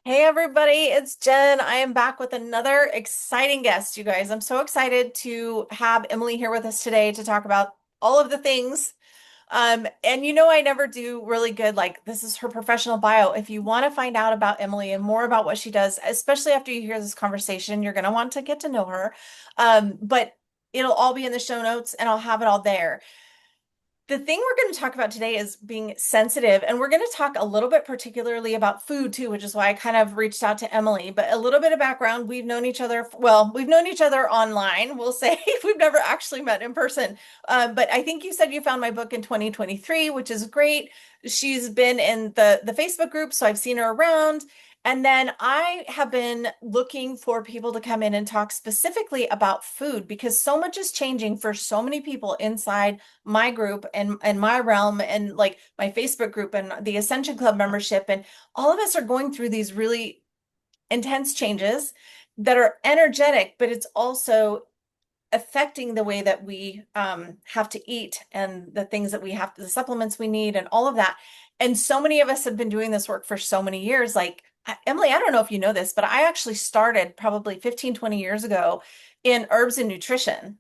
Hey everybody, it's Jen. I am back with another exciting guest, you guys. I'm so excited to have Emily here with us today to talk about all of the things. And I never do really good, like this is her professional bio. If you want to find out about Emily and more about what she does, especially after you hear this conversation, you're going to want to get to know her. But it'll all be in the show notes and I'll have it all there. The thing we're going to talk about today is being sensitive, and we're going to talk a little bit particularly about food too, which is why I kind of reached out to Emily. But a little bit of background, we've known each other, well, we've known each other online, we'll say. We've never actually met in person. But I think you said you found my book in 2023, which is great. She's been in the Facebook group, so I've seen her around. And then I have been looking for people to come in and talk specifically about food because so much is changing for so many people inside my group and my realm and like my Facebook group and the Ascension Club membership. And all of us are going through these really intense changes that are energetic, but it's also affecting the way that we have to eat and the things that we have, the supplements we need, and all of that. And so many of us have been doing this work for so many years. Like, Emily, I don't know if you know this, but I actually started probably 15, 20 years ago in herbs and nutrition.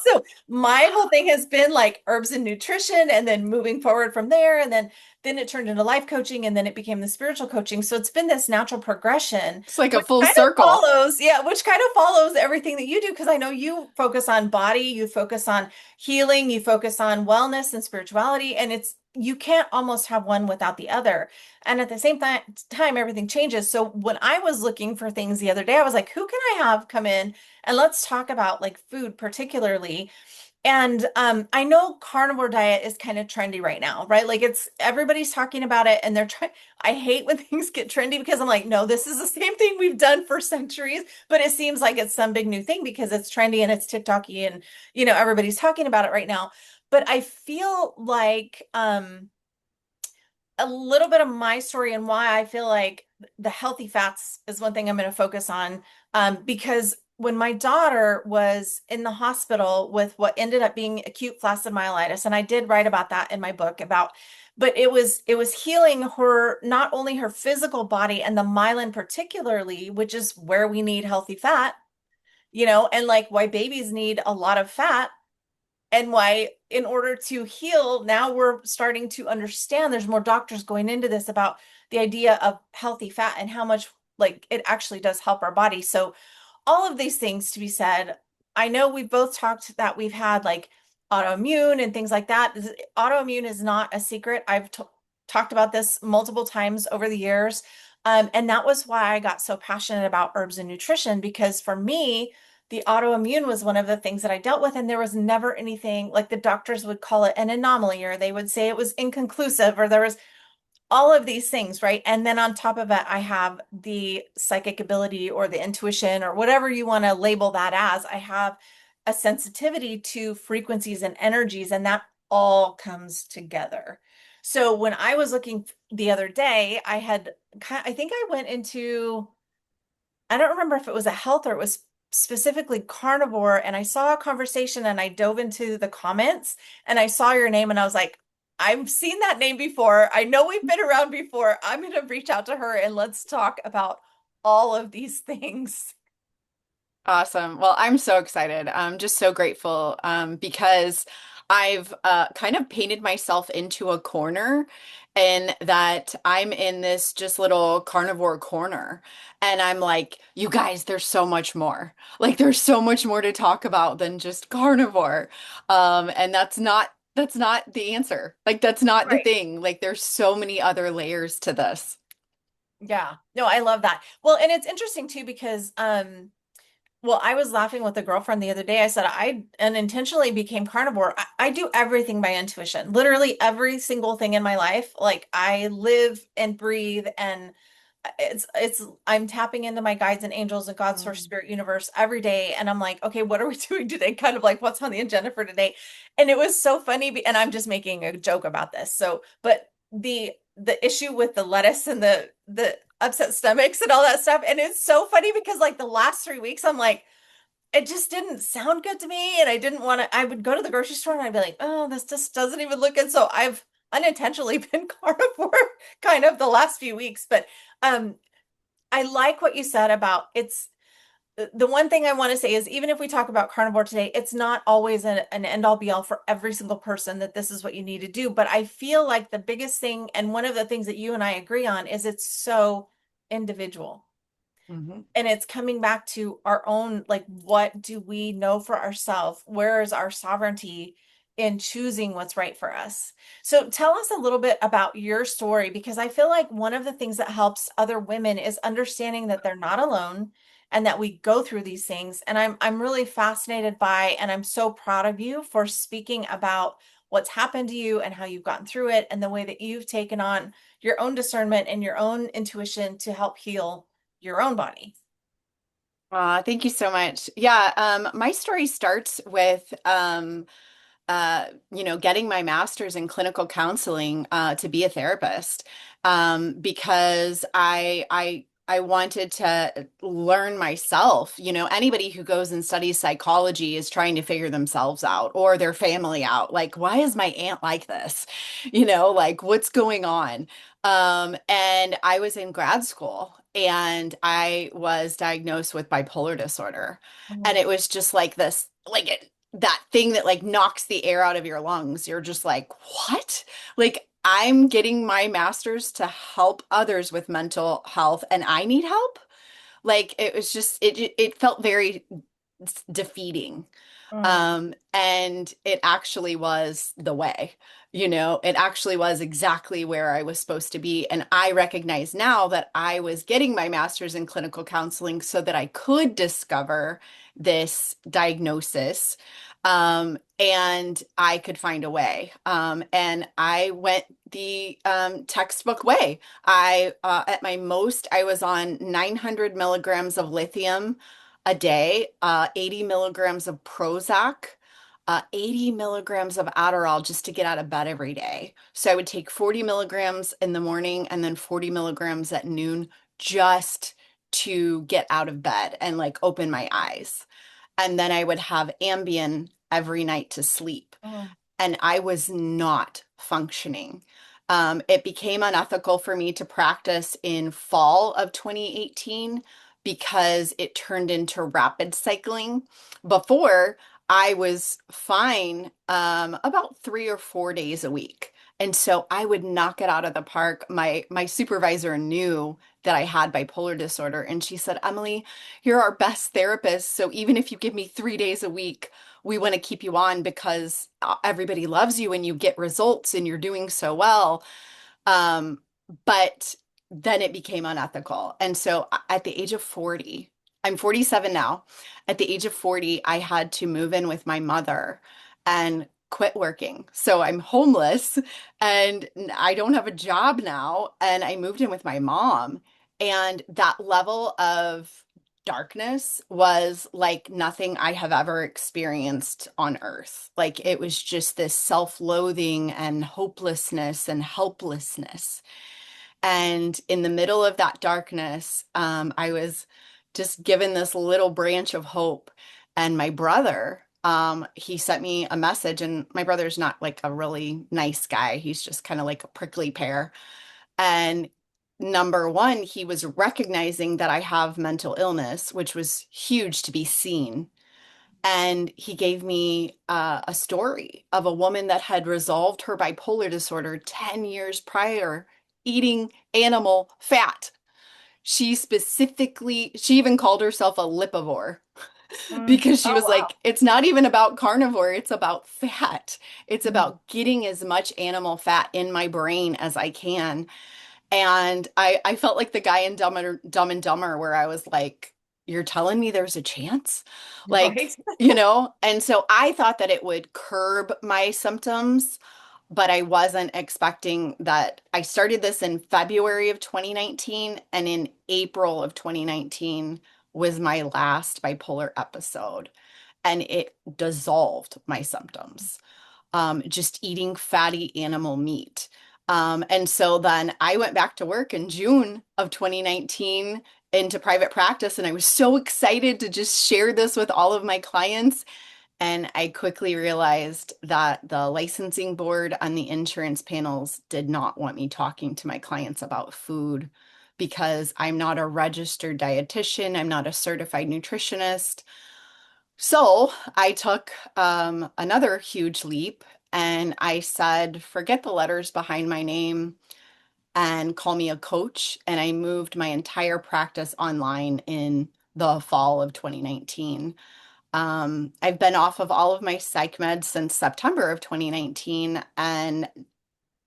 So my whole thing has been like herbs and nutrition and then moving forward from there. And then it turned into life coaching and then it became the spiritual coaching. So it's been this natural progression, It's like a which full kind of circle. follows, yeah, which kind of follows everything that you do. Because I know you focus on body, you focus on healing, you focus on wellness and spirituality. And you can't almost have one without the other. And at the same time, everything changes. So when I was looking for things the other day, I was like, who can I have come in and let's talk about like food particularly. And I know carnivore diet is kind of trendy right now, right? Like it's everybody's talking about it and they're trying. I hate when things get trendy because I'm like, no, this is the same thing we've done for centuries, but it seems like it's some big new thing because it's trendy and it's TikToky and everybody's talking about it right now. But I feel like a little bit of my story and why I feel like the healthy fats is one thing I'm going to focus on. Because when my daughter was in the hospital with what ended up being acute flaccid myelitis, and I did write about that in my book about, but it was healing her, not only her physical body and the myelin particularly, which is where we need healthy fat, and like why babies need a lot of fat and why in order to heal now we're starting to understand there's more doctors going into this about the idea of healthy fat and how much like it actually does help our body. So all of these things to be said, I know we've both talked that we've had like autoimmune and things like that. Autoimmune is not a secret. I've talked about this multiple times over the years. And that was why I got so passionate about herbs and nutrition, because for me, the autoimmune was one of the things that I dealt with. And there was never anything like the doctors would call it an anomaly, or they would say it was inconclusive, or there was all of these things, right? And then on top of it, I have the psychic ability or the intuition or whatever you want to label that as. I have a sensitivity to frequencies and energies, and that all comes together. So when I was looking the other day, I think I went into, I don't remember if it was a health or it was specifically carnivore, and I saw a conversation and I dove into the comments and I saw your name and I was like, I've seen that name before. I know we've been around before. I'm going to reach out to her and let's talk about all of these things. Awesome. Well, I'm so excited. I'm just so grateful because I've kind of painted myself into a corner and that I'm in this just little carnivore corner. And I'm like, you guys, there's so much more. Like there's so much more to talk about than just carnivore. And that's not the answer. Like that's not the Right. thing. Like there's so many other layers to this. Yeah. No, I love that. Well, and it's interesting too because well, I was laughing with a girlfriend the other day. I said I unintentionally became carnivore. I do everything by intuition, literally every single thing in my life. Like I live and breathe, and I'm tapping into my guides and angels and God's source Mm. spirit universe every day. And I'm like, okay, what are we doing today? Kind of like what's on the agenda for today? And it was so funny. And I'm just making a joke about this. So, but the issue with the lettuce and the upset stomachs and all that stuff. And it's so funny because like the last 3 weeks, I'm like, it just didn't sound good to me. And I didn't want to, I would go to the grocery store and I'd be like, oh, this just doesn't even look good. So I've unintentionally been carnivore kind of the last few weeks. But um I like what you said about it's the one thing I want to say is even if we talk about carnivore today, it's not always an end all be all for every single person that this is what you need to do. But I feel like the biggest thing, and one of the things that you and I agree on, is it's so individual. Mhm. And it's coming back to our own, like, what do we know for ourselves? Where is our sovereignty in choosing what's right for us? So tell us a little bit about your story, because I feel like one of the things that helps other women is understanding that they're not alone and that we go through these things. And I'm really fascinated by, and I'm so proud of you for speaking about what's happened to you and how you've gotten through it and the way that you've taken on your own discernment and your own intuition to help heal your own body. Thank you so much. Yeah, my story starts with getting my master's in clinical counseling to be a therapist because I wanted to learn myself. You know, anybody who goes and studies psychology is trying to figure themselves out or their family out. Like, why is my aunt like this? You know, like what's going on? And I was in grad school and I was diagnosed with bipolar disorder. And Mhm. it was just like this, that thing that like knocks the air out of your lungs. You're just like, what? Like, I'm getting my master's to help others with mental health and I need help. Like, it was just, it felt very defeating. Mm. And it actually was the way, you know, it actually was exactly where I was supposed to be. And I recognize now that I was getting my master's in clinical counseling so that I could discover this diagnosis. And I could find a way. And I went the textbook way. At my most, I was on 900 milligrams of lithium a day, 80 milligrams of Prozac, 80 milligrams of Adderall just to get out of bed every day. So I would take 40 milligrams in the morning and then 40 milligrams at noon just to get out of bed and like open my eyes. And then I would have Ambien every night to sleep Mm. and I was not functioning. It became unethical for me to practice in fall of 2018 because it turned into rapid cycling. Before, I was fine about 3 or 4 days a week. And so I would knock it out of the park. My supervisor knew that I had bipolar disorder, and she said, Emily, you're our best therapist. So even if you give me 3 days a week, we want to keep you on because everybody loves you and you get results and you're doing so well. Um, but then it became unethical. And so at the age of 40, I'm 47 now. At the age of 40, I had to move in with my mother and quit working. So I'm homeless and I don't have a job now. And I moved in with my mom. And that level of darkness was like nothing I have ever experienced on earth. Like it was just this self-loathing and hopelessness and helplessness. And in the middle of that darkness, I was just given this little branch of hope. And my brother, he sent me a message, and my brother's not like a really nice guy. He's just kind of like a prickly pear. And number one, he was recognizing that I have mental illness, which was huge to be seen. And he gave me a story of a woman that had resolved her bipolar disorder 10 years prior, eating animal fat. She even called herself a lipivore Mm. because she Oh, was wow. like, it's not even about carnivore, it's about fat. It's Mm. about getting as much animal fat in my brain as I can. And I felt like the guy in Dumb and Dumber where I was like, you're telling me there's a chance? Right. Like, you know? And so I thought that it would curb my symptoms, but I wasn't expecting that. I started this in February of 2019, and in April of 2019 was my last bipolar episode, and it dissolved my symptoms just eating fatty animal meat. And so then I went back to work in June of 2019 into private practice, and I was so excited to just share this with all of my clients. And I quickly realized that the licensing board on the insurance panels did not want me talking to my clients about food because I'm not a registered dietitian, I'm not a certified nutritionist. So I took another huge leap and I said, forget the letters behind my name and call me a coach. And I moved my entire practice online in the fall of 2019. I've been off of all of my psych meds since September of 2019. And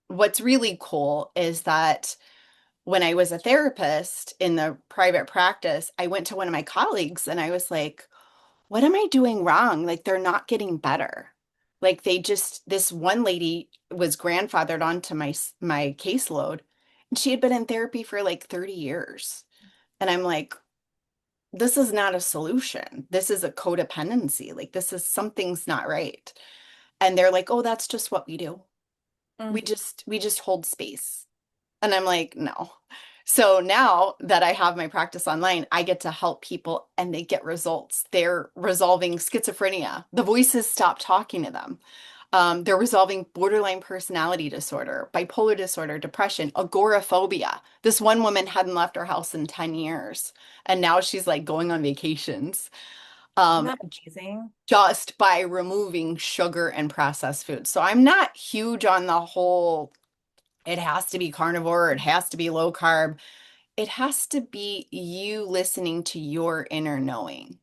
what's really cool is that when I was a therapist in the private practice, I went to one of my colleagues and I was like, what am I doing wrong? Like, they're not getting better. Like, this one lady was grandfathered onto my caseload, and she had been in therapy for like 30 years. And I'm like, this is not a solution. This is a codependency. Like, this is something's not right. And they're like, oh, that's just what we do. Mm. We just hold space. And I'm like, no. So now that I have my practice online, I get to help people and they get results. They're resolving schizophrenia. The voices stop talking to them. They're resolving borderline personality disorder, bipolar disorder, depression, agoraphobia. This one woman hadn't left her house in 10 years, and now she's like going on vacations. Isn't Um, that amazing? just by removing sugar and processed foods. So I'm not huge on the whole, it has to be carnivore, it has to be low carb. It has to be you listening to your inner knowing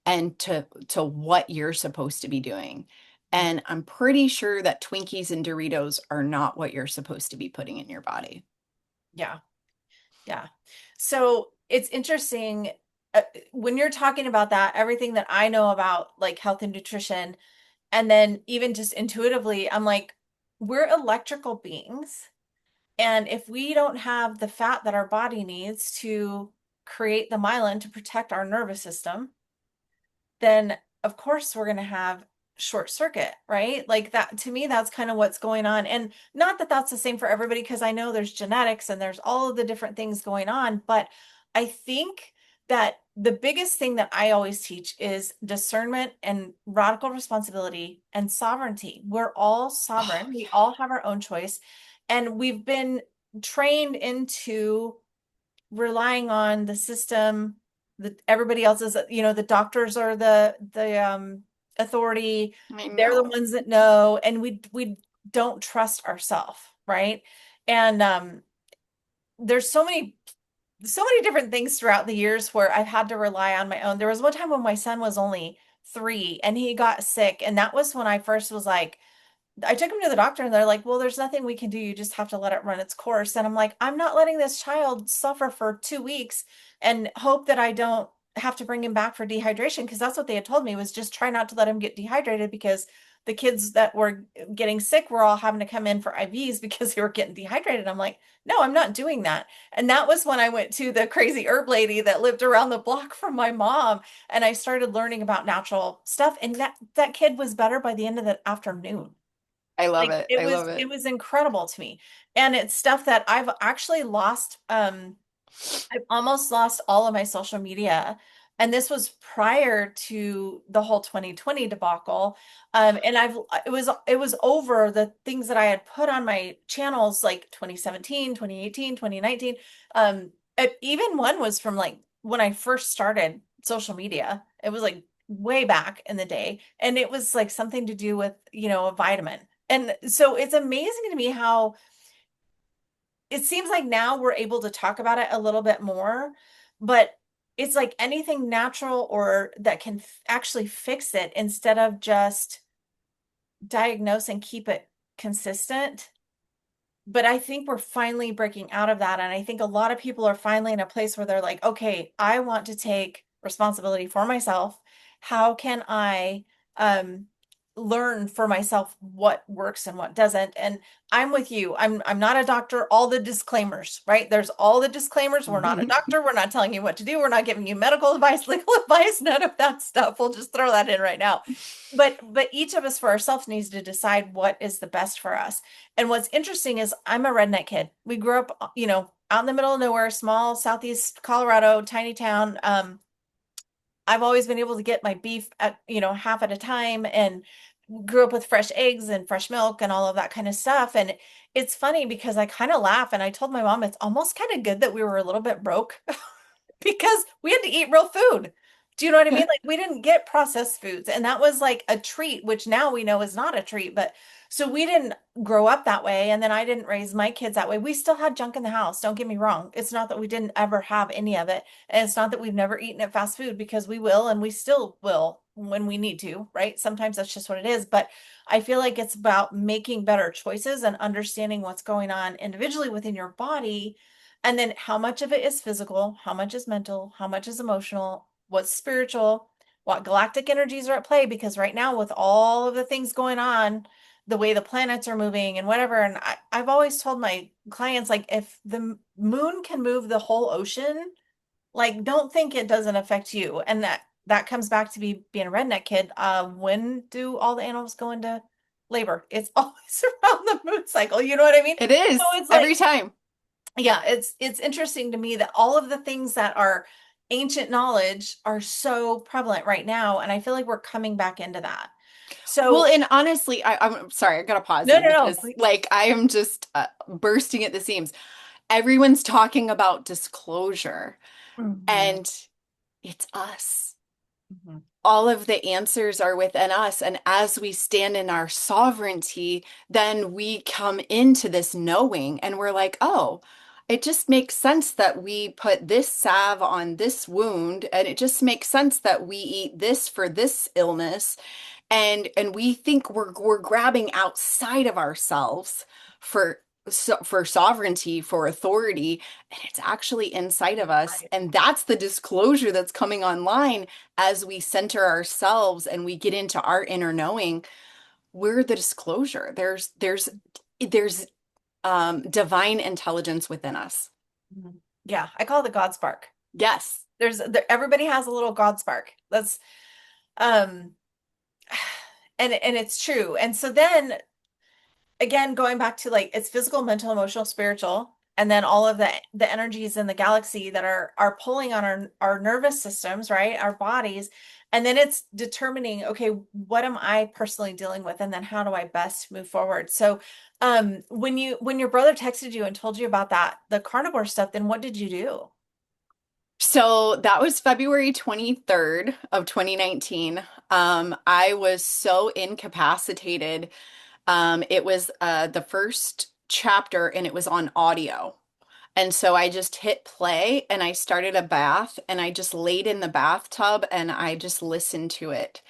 and to what you're supposed to be doing. And I'm pretty sure that Twinkies and Doritos are not what you're supposed to be putting in your body. Yeah. Yeah. So it's interesting when you're talking about that, everything that I know about like health and nutrition, and then even just intuitively, I'm like, we're electrical beings. And if we don't have the fat that our body needs to create the myelin to protect our nervous system, then of course we're going to have short circuit, right? Like that to me, that's kind of what's going on. And not that that's the same for everybody, because I know there's genetics and there's all of the different things going on. But I think that the biggest thing that I always teach is discernment and radical responsibility and sovereignty. We're all Oh, sovereign. We yeah. all have our own choice. And we've been trained into relying on the system that everybody else is, the doctors are the authority. I They're the know. ones that know, and we don't trust ourselves, right? And there's so many different things throughout the years where I've had to rely on my own. There was one time when my son was only 3 and he got sick, and that was when I first was like, I took him to the doctor and they're like, well, there's nothing we can do. You just have to let it run its course. And I'm like, I'm not letting this child suffer for 2 weeks and hope that I don't have to bring him back for dehydration. Because that's what they had told me, was just try not to let him get dehydrated, because the kids that were getting sick were all having to come in for IVs because they were getting dehydrated. I'm like, no, I'm not doing that. And that was when I went to the crazy herb lady that lived around the block from my mom. And I started learning about natural stuff. And that kid was better by the end of the afternoon. I love Like it. it I was love it it. was incredible to me. And it's stuff that I've actually lost. I've almost lost all of my social media. And this was prior to the whole 2020 debacle. And it was over the things that I had put on my channels like 2017, 2018, 2019. Even one was from like when I first started social media. It was like way back in the day. And it was like something to do with, a vitamin. And so it's amazing to me how it seems like now we're able to talk about it a little bit more, but it's like anything natural or that can actually fix it, instead of just diagnose and keep it consistent. But I think we're finally breaking out of that. And I think a lot of people are finally in a place where they're like, okay, I want to take responsibility for myself. How can I learn for myself what works and what doesn't? And I'm with you. I'm not a doctor. All the disclaimers, right? There's all the disclaimers. We're not a doctor. We're not telling you what to do. We're not giving you medical advice, legal advice, none of that stuff. We'll just throw that in right now. But each of us for ourselves needs to decide what is the best for us. And what's interesting is I'm a redneck kid. We grew up, out in the middle of nowhere, small southeast Colorado, tiny town. I've always been able to get my beef at, half at a time. And grew up with fresh eggs and fresh milk and all of that kind of stuff. And it's funny because I kind of laugh and I told my mom it's almost kind of good that we were a little bit broke because we had to eat real food. Do you know what I mean? Like we didn't get processed foods, and that was like a treat, which now we know is not a treat. But so we didn't grow up that way, and then I didn't raise my kids that way. We still had junk in the house. Don't get me wrong. It's not that we didn't ever have any of it, and it's not that we've never eaten at fast food because we will, and we still will when we need to, right? Sometimes that's just what it is. But I feel like it's about making better choices and understanding what's going on individually within your body and then how much of it is physical, how much is mental, how much is emotional, what's spiritual, what galactic energies are at play. Because right now, with all of the things going on, the way the planets are moving and whatever, and I've always told my clients, like, if the moon can move the whole ocean, like, don't think it doesn't affect you. And that comes back to being a redneck kid. When do all the animals go into labor? It's always around the moon cycle. You know what I mean? It So is it's every like, time. yeah, it's interesting to me that all of the things that are ancient knowledge are so prevalent right now, and I feel like we're coming back into that. Well, So and honestly, I'm sorry, I gotta pause no, you no, no, because please. like I am just bursting at the seams. Everyone's talking about disclosure, Mhm. and it's us. Mhm. All of the answers are within us. And as we stand in our sovereignty, then we come into this knowing and we're like, oh, it just makes sense that we put this salve on this wound, and it just makes sense that we eat this for this illness. And we think we're grabbing outside of ourselves for for sovereignty, for authority, and it's actually inside of us. Right. And that's the disclosure that's coming online as we center ourselves and we get into our inner knowing. We're the disclosure. There's divine intelligence within us. Mhm. Yeah, I call it the God spark. Yes. Everybody has a little God spark. That's um and it's true. And so then again, going back to like it's physical, mental, emotional, spiritual, and then all of the energies in the galaxy that are pulling on our nervous systems, right? Our bodies. And then it's determining, okay, what am I personally dealing with? And then how do I best move forward? So when your brother texted you and told you about that, the carnivore stuff, then what did you do? So that was February 23rd of 2019. I was so incapacitated. It was the first chapter and it was on audio. And so I just hit play and I started a bath and I just laid in the bathtub and I just listened to it.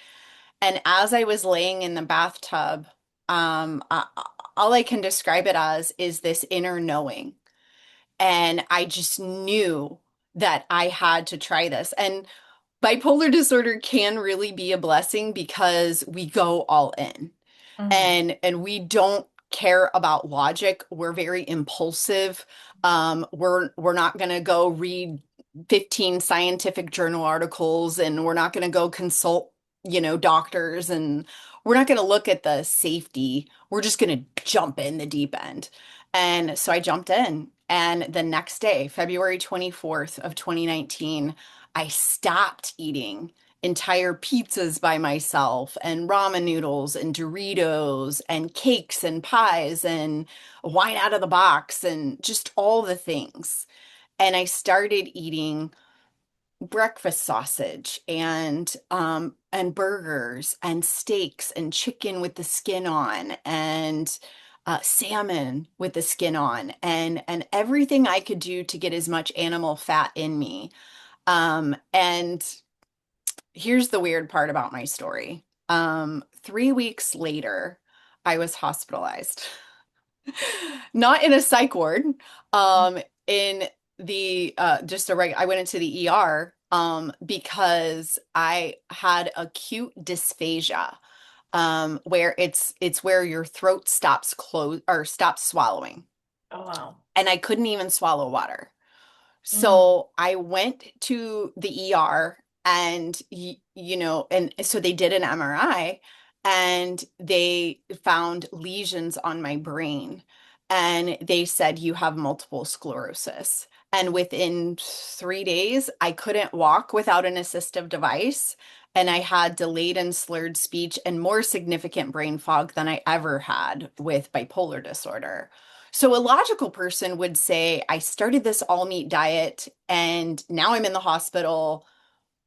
And as I was laying in the bathtub, um, I, all I can describe it as is this inner knowing. And I just knew that I had to try this. And bipolar disorder can really be a blessing because we go all in Mhm. and we don't care about logic. We're very impulsive. We're not going to go read 15 scientific journal articles, and we're not going to go consult, doctors, and we're not going to look at the safety. We're just going to jump in the deep end. And so I jumped in. And the next day, February 24th of 2019, I stopped eating entire pizzas by myself and ramen noodles and Doritos and cakes and pies and wine out of the box and just all the things. And I started eating breakfast sausage and burgers and steaks and chicken with the skin on and salmon with the skin on and everything I could do to get as much animal fat in me. And here's the weird part about my story. 3 weeks later, I was hospitalized. Not in a psych ward, in the just a I went into the ER because I had acute dysphagia, where it's where your throat stops close or stops swallowing. Oh, wow. And I couldn't even swallow water. Mm. So I went to the ER and and so they did an MRI and they found lesions on my brain and they said you have multiple sclerosis. And within 3 days, I couldn't walk without an assistive device. and I had delayed and slurred speech and more significant brain fog than I ever had with bipolar disorder. So a logical person would say, I started this all meat diet and now I'm in the hospital,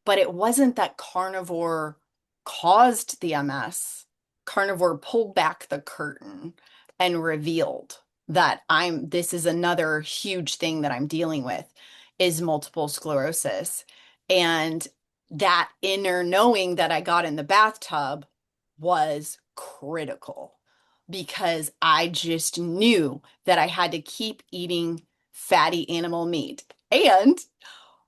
but it wasn't that carnivore caused the MS. Carnivore pulled back the curtain and revealed that this is another huge thing that I'm dealing with is multiple sclerosis. And that inner knowing that I got in the bathtub was critical because I just knew that I had to keep eating fatty animal meat. And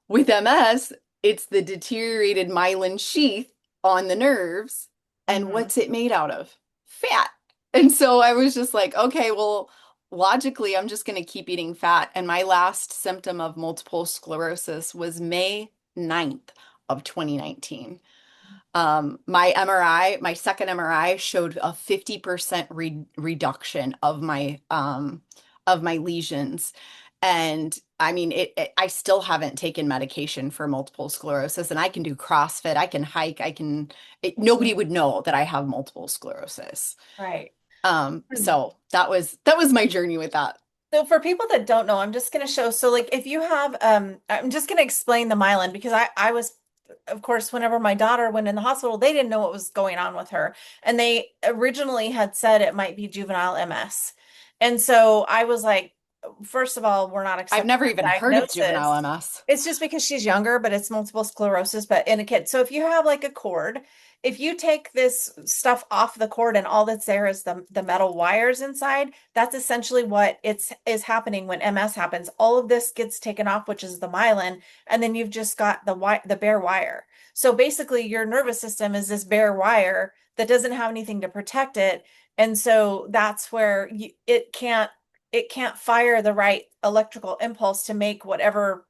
with MS, it's the deteriorated myelin sheath on the nerves. And Hmm. what's it made out of? Fat. And so I was just like, okay, well, logically, I'm just going to keep eating fat. And my last symptom of multiple sclerosis was May 9th of 2019. My second MRI showed a 50% reduction of my lesions. And I mean, I still haven't taken medication for multiple sclerosis, and I can do CrossFit, I can hike, nobody would know that I have multiple sclerosis. Right. So that was my journey with that. So for people that don't know, I'm just going to show. So like if you have, I'm just going to explain the myelin because I was, of course, whenever my daughter went in the hospital, they didn't know what was going on with her. And they originally had said it might be juvenile MS. And so I was like, first of all, we're not I've accepting never that even heard of juvenile diagnosis. MS. It's just because she's younger, but it's multiple sclerosis, but in a kid. So if you have like a cord, if you take this stuff off the cord and all that's there is the metal wires inside, that's essentially what is happening when MS happens. All of this gets taken off, which is the myelin, and then you've just got the bare wire. So basically your nervous system is this bare wire that doesn't have anything to protect it. And so that's where it can't fire the right electrical impulse to make whatever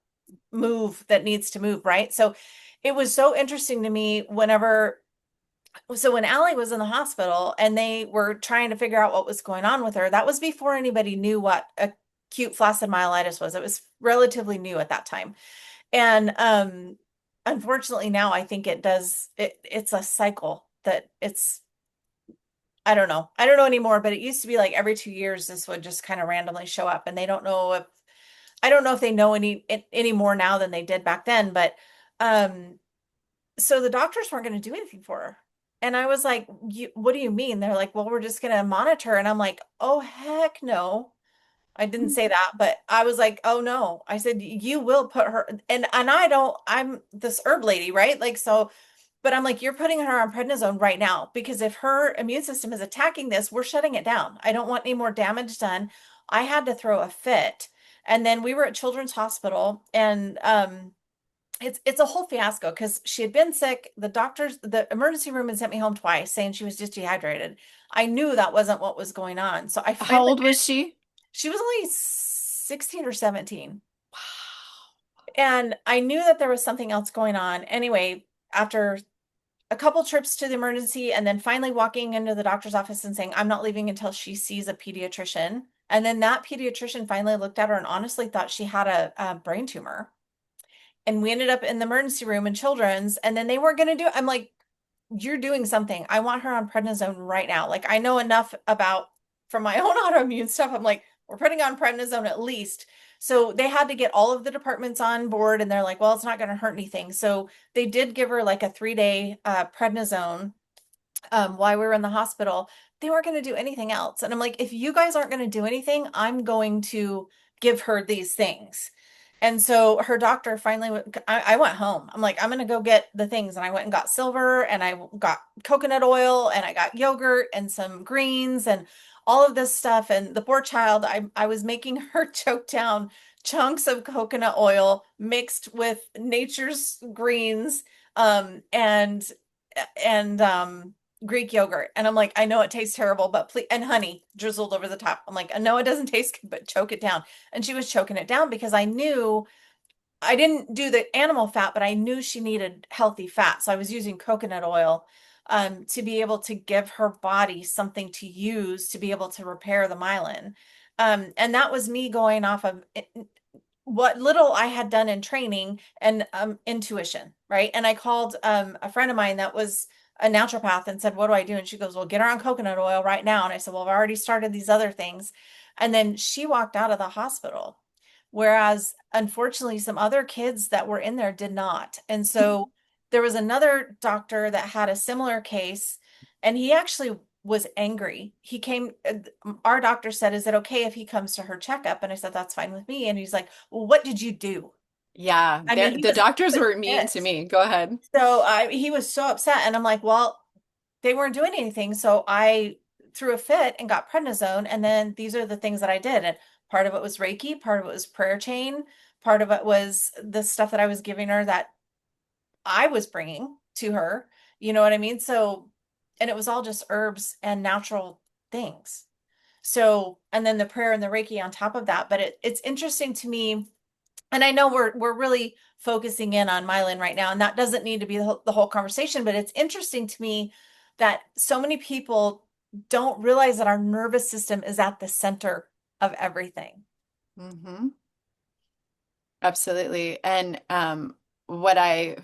move that needs to move, right? So it was so interesting to me when Allie was in the hospital and they were trying to figure out what was going on with her, that was before anybody knew what acute flaccid myelitis was. It was relatively new at that time. And unfortunately now I think it's a cycle that it's I don't know. I don't know anymore, but it used to be like every 2 years this would just kind of randomly show up and they don't know if I don't know if they know any more now than they did back then, but um so the doctors weren't going to do anything for her. And I was like, what do you mean? They're like, well, we're just going to monitor. And I'm like, oh, heck no. I didn't say that, but I was like, oh no. I said, you will put her and I'm this herb lady, right? Like, so, but I'm like, you're putting her on prednisone right now because if her immune system is attacking this, we're shutting it down. I don't want any more damage done. I had to throw a fit. And then we were at Children's Hospital and it's a whole fiasco because she had been sick. The emergency room had sent me home twice saying she was just dehydrated. I knew that wasn't what was going on. So I How finally, old was she? she was only 16 or 17. And I knew that there was something else going on. Anyway, after a couple trips to the emergency and then finally walking into the doctor's office and saying, I'm not leaving until she sees a pediatrician. And then that pediatrician finally looked at her and honestly thought she had a brain tumor. And we ended up in the emergency room in children's, and then they weren't going to do it. I'm like, you're doing something. I want her on prednisone right now. Like, I know enough about from my own autoimmune stuff. I'm like, we're putting on prednisone at least. So they had to get all of the departments on board, and they're like, well, it's not going to hurt anything. So they did give her like a 3-day prednisone while we were in the hospital. They weren't going to do anything else. And I'm like, if you guys aren't going to do anything, I'm going to give her these things. And so her doctor finally, I went home. I'm like, I'm going to go get the things. And I went and got silver and I got coconut oil and I got yogurt and some greens and all of this stuff. And the poor child, I was making her choke down chunks of coconut oil mixed with nature's greens and Greek yogurt. And I'm like, I know it tastes terrible, but please, and honey drizzled over the top. I'm like, I know it doesn't taste good, but choke it down. And she was choking it down because I knew I didn't do the animal fat, but I knew she needed healthy fat. So I was using coconut oil to be able to give her body something to use to be able to repair the myelin. And that was me going off of what little I had done in training and intuition. right? And I called a friend of mine that was a naturopath and said, "What do I do?" And she goes, "Well, get her on coconut oil right now." And I said, "Well, I've already started these other things." And then she walked out of the hospital. Whereas, unfortunately, some other kids that were in there did not. And so there was another doctor that had a similar case, and he actually was angry. He came, our doctor said, "Is it okay if he comes to her checkup?" And I said, "That's fine with me." And he's like, "Well, what did you do?" Yeah, I mean, he the was doctors were mean to legit. me. Go ahead. So he was so upset. And I'm like, "Well, they weren't doing anything." So I threw a fit and got prednisone. And then these are the things that I did. And part of it was Reiki, part of it was prayer chain, part of it was the stuff that I was giving her that I was bringing to her. You know what I mean? So, and it was all just herbs and natural things. So, and then the prayer and the Reiki on top of that. But it's interesting to me, and I know we're really focusing in on myelin right now, and that doesn't need to be the whole conversation, but it's interesting to me that so many people don't realize that our nervous system is at the center of everything. Hmm. Absolutely. And what I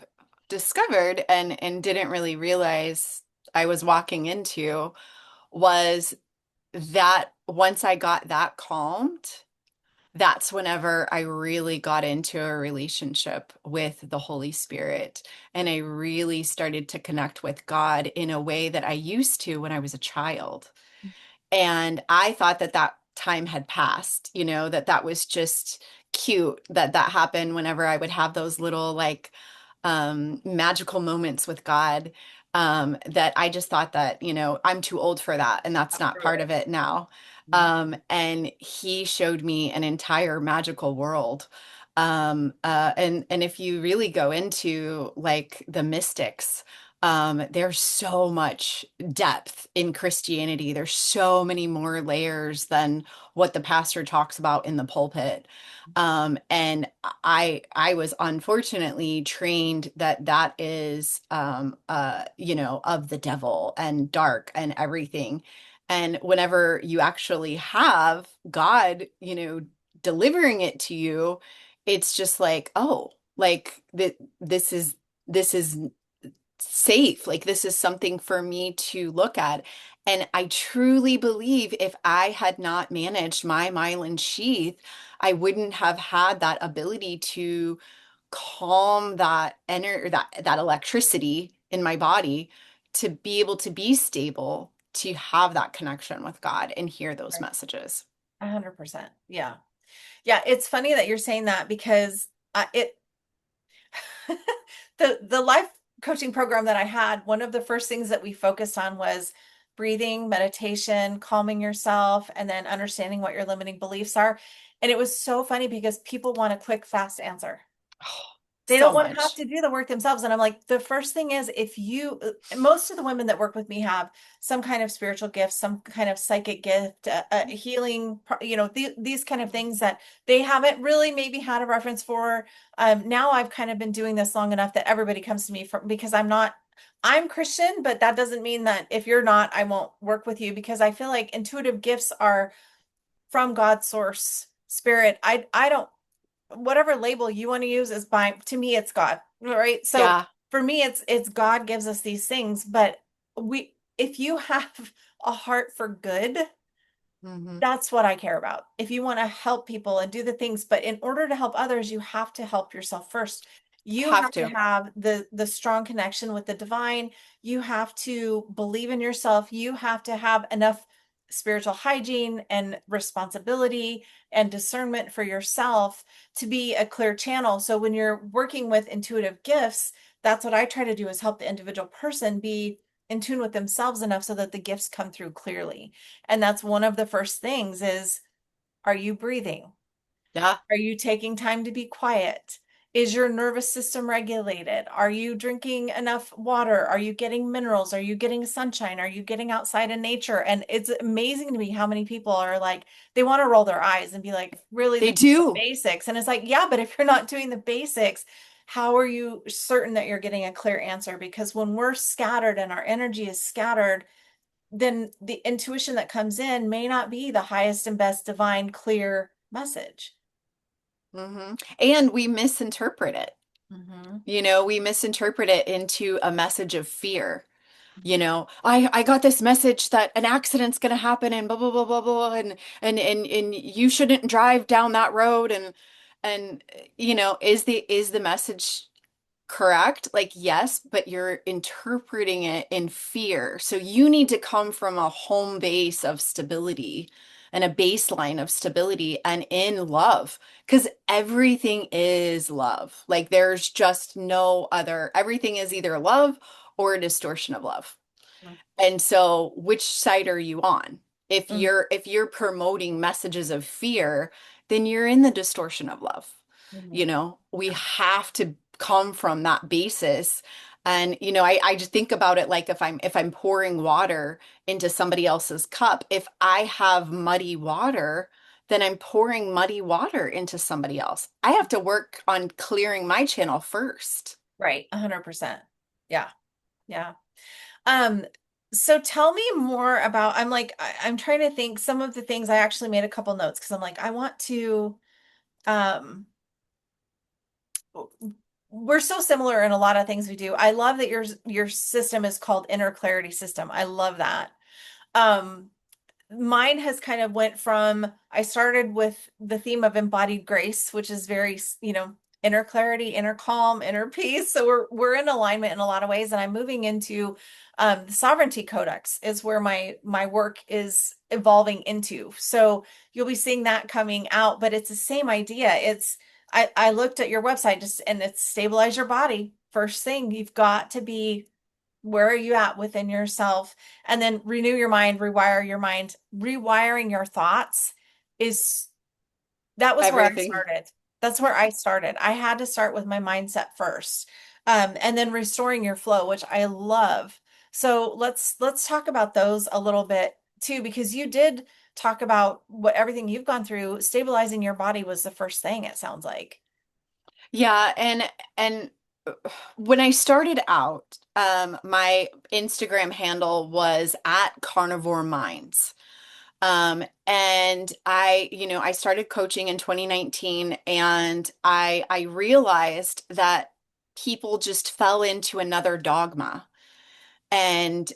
discovered and didn't really realize I was walking into was that once I got that calmed, that's whenever I really got into a relationship with the Holy Spirit. And I really started to connect with God in a way that I used to when I was a child. And I thought that that time had passed, that that was just cute that that happened whenever I would have those little like magical moments with God. That I just thought that, I'm too old for that, and that's not part Absolutely. of it now. Mhm. And he showed me an entire magical world. And if you really go into like the mystics, there's so much depth in Christianity. There's so many more layers than what the pastor talks about in the pulpit. And I was unfortunately trained that that is of the devil and dark and everything. And whenever you actually have God, delivering it to you, it's just like, oh, like this is safe. Like this is something for me to look at. And I truly believe if I had not managed my myelin sheath, I wouldn't have had that ability to calm that energy, that electricity in my body to be able to be stable, to have that connection with God and hear those Right. messages. 100%. Yeah. Yeah. It's funny that you're saying that because it, the life coaching program that I had, one of the first things that we focused on was breathing, meditation, calming yourself, and then understanding what your limiting beliefs are. And it was so funny because people want a quick, fast answer. Oh, They so don't want to have much. to do the work themselves. And I'm like, the first thing is if you, most of the women that work with me have some kind of spiritual gift, some kind of psychic gift, healing, these kind of things that they haven't really maybe had a reference for. Now I've kind of been doing this long enough that everybody comes to me because I'm Christian, but that doesn't mean that if you're not, I won't work with you because I feel like intuitive gifts are from God's source spirit. I don't, whatever label you want to use is by, to me it's God, right? So Yeah. for me it's God gives us these things, but we, if you have a heart for good, Hmm. that's what I care about. If you want to help people and do the things, but in order to help others, you have to help yourself first. You Have have to to. have the strong connection with the divine. You have to believe in yourself. You have to have enough spiritual hygiene and responsibility and discernment for yourself to be a clear channel. So when you're working with intuitive gifts, that's what I try to do is help the individual person be in tune with themselves enough so that the gifts come through clearly. And that's one of the first things is, are you breathing? Yeah. Are you taking time to be quiet? Is your nervous system regulated? Are you drinking enough water? Are you getting minerals? Are you getting sunshine? Are you getting outside in nature? And it's amazing to me how many people are like, they want to roll their eyes and be like, really, They this is the do. basics. And it's like, yeah, but if you're not doing the basics, how are you certain that you're getting a clear answer? Because when we're scattered and our energy is scattered, then the intuition that comes in may not be the highest and best divine clear message. Hmm. And we misinterpret it. Hmm. We misinterpret it into a message of fear. I got this message that an accident's going to happen and blah blah blah blah blah and you shouldn't drive down that road and is the message correct? Like, yes, but you're interpreting it in fear. So you need to come from a home base of stability and a baseline of stability and in love, because everything is love. Like, there's just no other, everything is either love or a distortion of love. And so which side are you on? If Hmm. you're promoting messages of fear, then you're in the distortion of love. Hmm. We have to come from that basis. And I just think about it like if I'm pouring water into somebody else's cup, if I have muddy water, then I'm pouring muddy water into somebody else. I have to work on clearing my channel first. Right. 100%. Yeah. Yeah. Um, so tell me more about, I'm trying to think some of the things. I actually made a couple notes because I'm like, I want to, um, we're so similar in a lot of things we do. I love that your system is called inner clarity system. I love that. Um, Mine has kind of went from, I started with the theme of embodied grace, which is very, inner clarity, inner calm, inner peace. So we're in alignment in a lot of ways. And I'm moving into the sovereignty codex is where my work is evolving into. So you'll be seeing that coming out, but it's the same idea. I looked at your website just and it's stabilize your body. First thing, you've got to be, where are you at within yourself? And then renew your mind, rewire your mind. Rewiring your thoughts is, that was where I Everything. started. That's where I started. I had to start with my mindset first. And then restoring your flow, which I love. So let's talk about those a little bit too, because you did talk about what everything you've gone through. Stabilizing your body was the first thing, it sounds like. Yeah, and when I started out, my Instagram handle was at Carnivore Minds. And I started coaching in 2019 and I realized that people just fell into another dogma. And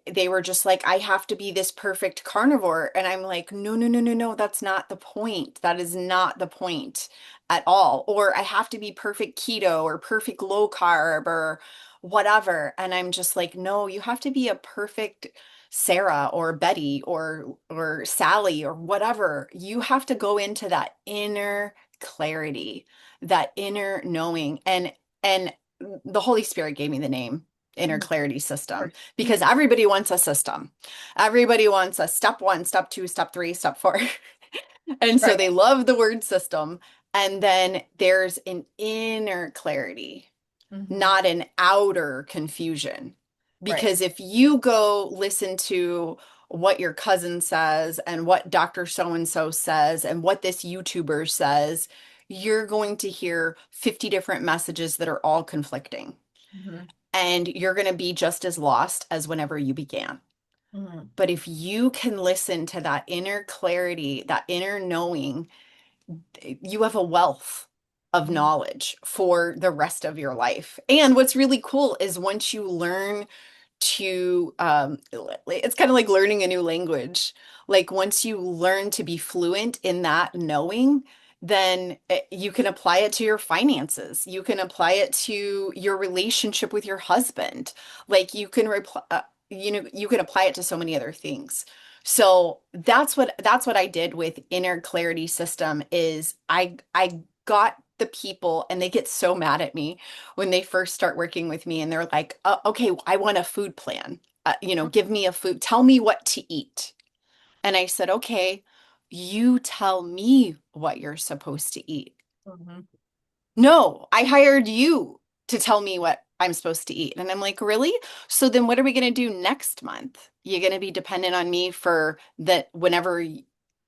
they were just like, I have to be this perfect carnivore. And I'm like, no, no, no, no, no, that's not the point. That is not the point at all. Or I have to be perfect keto or perfect low carb or whatever. And I'm just like, no, you have to be a perfect Sarah or Betty or Sally or whatever. You have to go into that inner clarity, that inner knowing. And the Holy Spirit gave me the name inner Mhm. clarity system First. because everybody wants a system. Everybody wants a step one, step two, step three, step four. And so Right. they love the word system. And then there's an inner clarity, Hmm. not an outer confusion. Right. Because if you go listen to what your cousin says and what Dr. So and so says and what this YouTuber says, you're going to hear 50 different messages that are all conflicting Hmm. and you're going to be just as lost as whenever you began. Hmm. But if you can listen to that inner clarity, that inner knowing, you have a wealth of Hmm. knowledge for the rest of your life. And what's really cool is once you learn to, it's kind of like learning a new language. Like once you learn to be fluent in that knowing, then you can apply it to your finances. You can apply it to your relationship with your husband. Like you can apply it to so many other things. So that's what I did with inner clarity system is I got the people and they get so mad at me when they first start working with me and they're like, okay, I want a food plan. Give me a food, tell me what to eat. And I said, okay, you tell me what you're supposed to eat. Hmm. No, I hired you to tell me what I'm supposed to eat. And I'm like, really? So then what are we going to do next month? You're going to be dependent on me for that whenever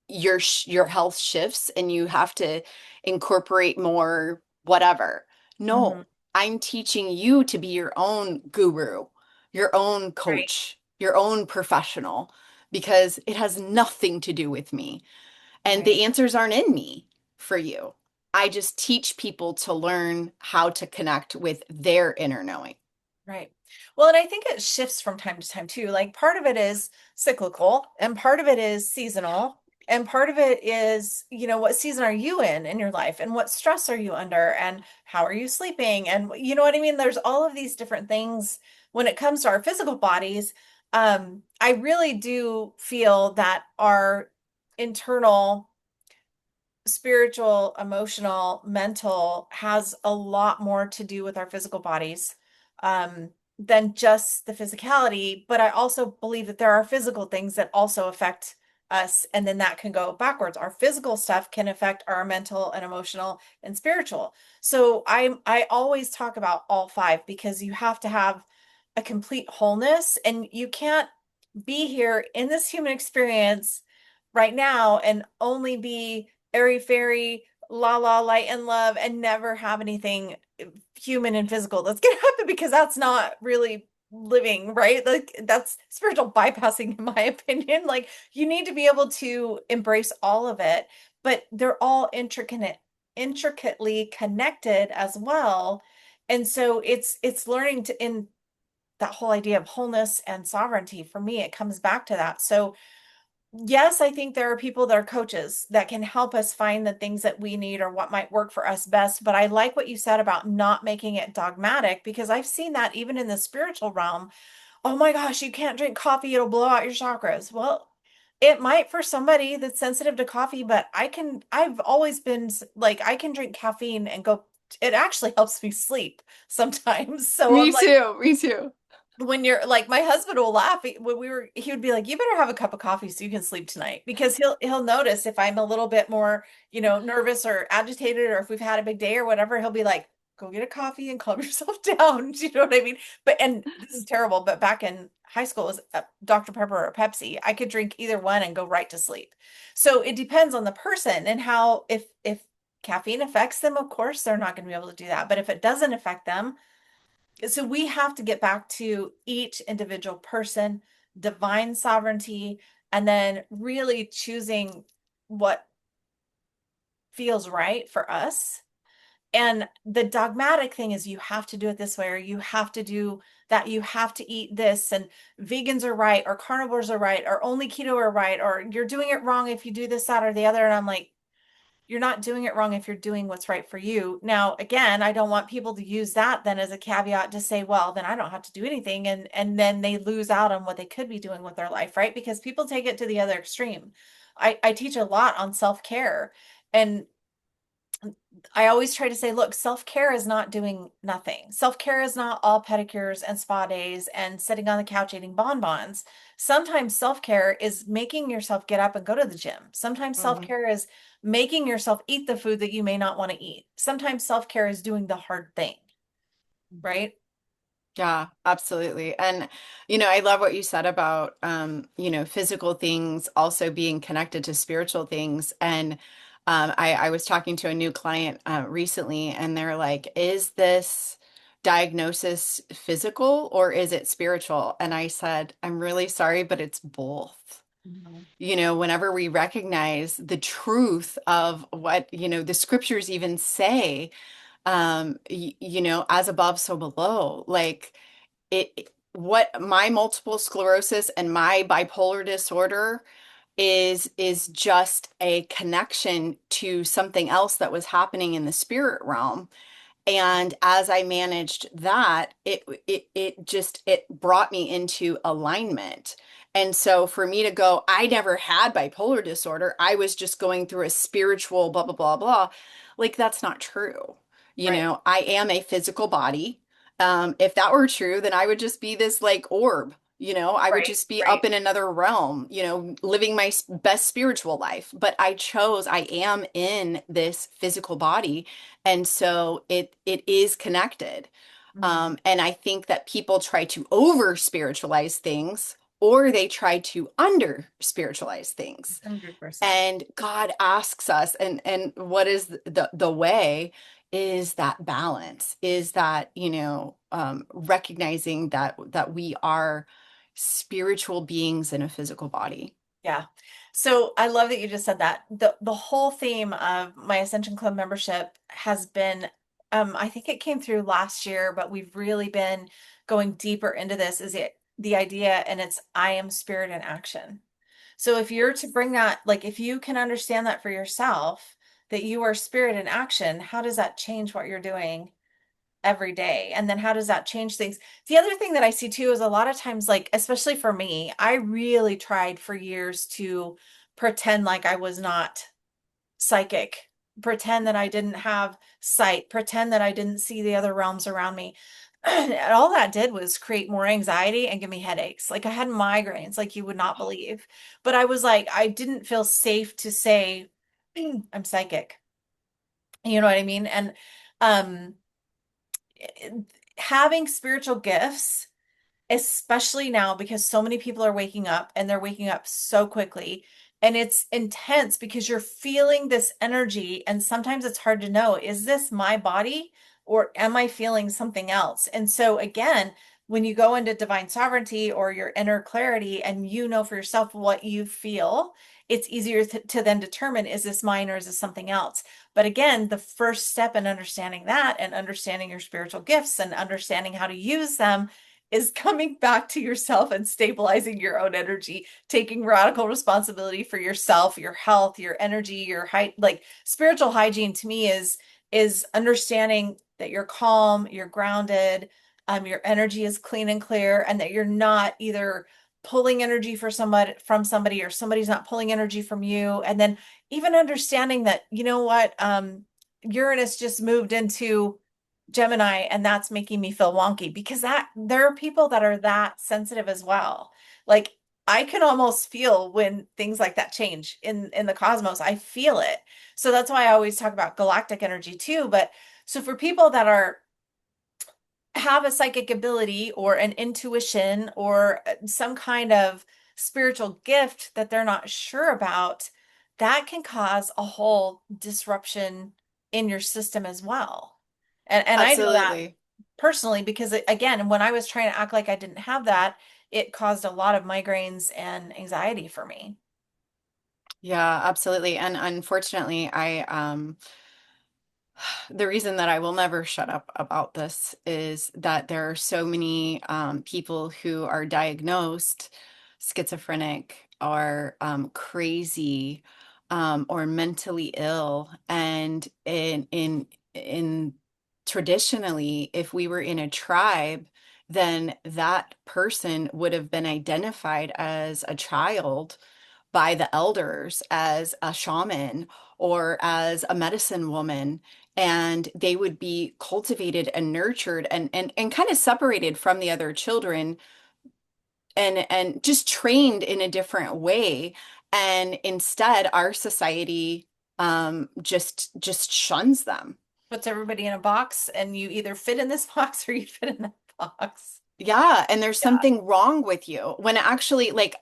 your health shifts and you have to incorporate more whatever. Hmm. No, I'm teaching you to be your own guru, your own Right. coach, your own professional, because it has nothing to do with me. And Right. the answers aren't in me for you. I just teach people to learn how to connect with their inner knowing. Right. Well, and I think it shifts from time to time too. Like part of it is cyclical and part of it is seasonal. And part of it is, what season are you in your life and what stress are you under and how are you sleeping? And you know what I mean? There's all of these different things when it comes to our physical bodies. I really do feel that our internal spiritual, emotional, mental has a lot more to do with our physical bodies than just the physicality. But I also believe that there are physical things that also affect us, and then that can go backwards. Our physical stuff can affect our mental and emotional and spiritual. So I always talk about all five because you have to have a complete wholeness, and you can't be here in this human experience right now and only be airy fairy, la la, light and love, and never have anything human and physical that's gonna happen because that's not really living, right? Like that's spiritual bypassing, in my opinion. Like you need to be able to embrace all of it, but they're all intricately connected as well. And so it's learning to in that whole idea of wholeness and sovereignty. For me, it comes back to that. So yes, I think there are people that are coaches that can help us find the things that we need or what might work for us best. But I like what you said about not making it dogmatic because I've seen that even in the spiritual realm. Oh my gosh, you can't drink coffee, it'll blow out your chakras. Well, it might for somebody that's sensitive to coffee, but I've always been like, I can drink caffeine and go, it actually helps me sleep sometimes. So I'm Me like, too. Me too. when you're like my husband will laugh when he would be like, you better have a cup of coffee so you can sleep tonight because he'll notice if I'm a little bit more nervous or agitated or if we've had a big day or whatever, he'll be like, go get a coffee and calm yourself down. Do you know what I mean? But and this is terrible, but back in high school it was Dr. Pepper or Pepsi. I could drink either one and go right to sleep. So it depends on the person and how if caffeine affects them, of course they're not going to be able to do that, but if it doesn't affect them, so we have to get back to each individual person, divine sovereignty, and then really choosing what feels right for us. And the dogmatic thing is you have to do it this way, or you have to do that, you have to eat this, and vegans are right, or carnivores are right, or only keto are right, or you're doing it wrong if you do this, that, or the other. And I'm like, you're not doing it wrong if you're doing what's right for you. Now, again, I don't want people to use that then as a caveat to say, well, then I don't have to do anything. And then they lose out on what they could be doing with their life, right? Because people take it to the other extreme. I teach a lot on self-care. And I always try to say, look, self-care is not doing nothing. Self-care is not all pedicures and spa days and sitting on the couch eating bonbons. Sometimes self-care is making yourself get up and go to the gym. Sometimes Mhm. self-care is making yourself eat the food that you may not want to eat. Sometimes self-care is doing the hard thing, right? Yeah, absolutely. And, I love what you said about, physical things also being connected to spiritual things. And I was talking to a new client recently, and they're like, is this diagnosis physical or is it spiritual? And I said, I'm really sorry, but it's both. Mhm. Whenever we recognize the truth of what, the scriptures even say, as above, so below. Like what my multiple sclerosis and my bipolar disorder is just a connection to something else that was happening in the spirit realm. And as I managed that, it brought me into alignment. And so for me to go, I never had bipolar disorder. I was just going through a spiritual blah, blah, blah, blah. Like that's not true. Right, I am a physical body. If that were true, then I would just be this like orb. I would right, just be up right. in another realm, living my best spiritual life. But I am in this physical body, and so it is connected. Mhm. And I think that people try to over spiritualize things or they try to under spiritualize things. 100%. And God asks us, and what is the way is that balance, is that, recognizing that we are spiritual beings in a physical body. Yeah. So I love that you just said that. The whole theme of my Ascension Club membership has been, I think it came through last year, but we've really been going deeper into this, is it the idea, and it's I am spirit in action. So if you're to bring that, like if you can understand that for yourself, that you are spirit in action, how does that change what you're doing every day? And then how does that change things? The other thing that I see too is a lot of times, like, especially for me, I really tried for years to pretend like I was not psychic, pretend that I didn't have sight, pretend that I didn't see the other realms around me. And all that did was create more anxiety and give me headaches. Like I had migraines, like you would not believe. But I was like, I didn't feel safe to say, I'm psychic. You know what I mean? And um, having spiritual gifts, especially now because so many people are waking up and they're waking up so quickly. And it's intense because you're feeling this energy. And sometimes it's hard to know, is this my body or am I feeling something else? And so, again, when you go into divine sovereignty or your inner clarity and you know for yourself what you feel, it's easier to then determine, is this mine or is this something else? But again, the first step in understanding that and understanding your spiritual gifts and understanding how to use them is coming back to yourself and stabilizing your own energy, taking radical responsibility for yourself, your health, your energy, your height. Like spiritual hygiene to me is understanding that you're calm, you're grounded, your energy is clean and clear, and that you're not either pulling energy for somebody from somebody or somebody's not pulling energy from you. And then even understanding that, you know what, Uranus just moved into Gemini and that's making me feel wonky because that there are people that are that sensitive as well. Like I can almost feel when things like that change in the cosmos. I feel it. So that's why I always talk about galactic energy too. But so for people that are have a psychic ability or an intuition or some kind of spiritual gift that they're not sure about, that can cause a whole disruption in your system as well. And I know that Absolutely. personally because again, when I was trying to act like I didn't have that, it caused a lot of migraines and anxiety for me. Yeah, absolutely. And unfortunately, the reason that I will never shut up about this is that there are so many people who are diagnosed schizophrenic or crazy or mentally ill. And in traditionally, if we were in a tribe, then that person would have been identified as a child by the elders as a shaman or as a medicine woman, and they would be cultivated and nurtured and kind of separated from the other children and just trained in a different way. And instead our society just shuns them. Puts everybody in a box and you either fit in this box or you fit in that box. Yeah, and there's Yeah. something wrong with you when actually, like,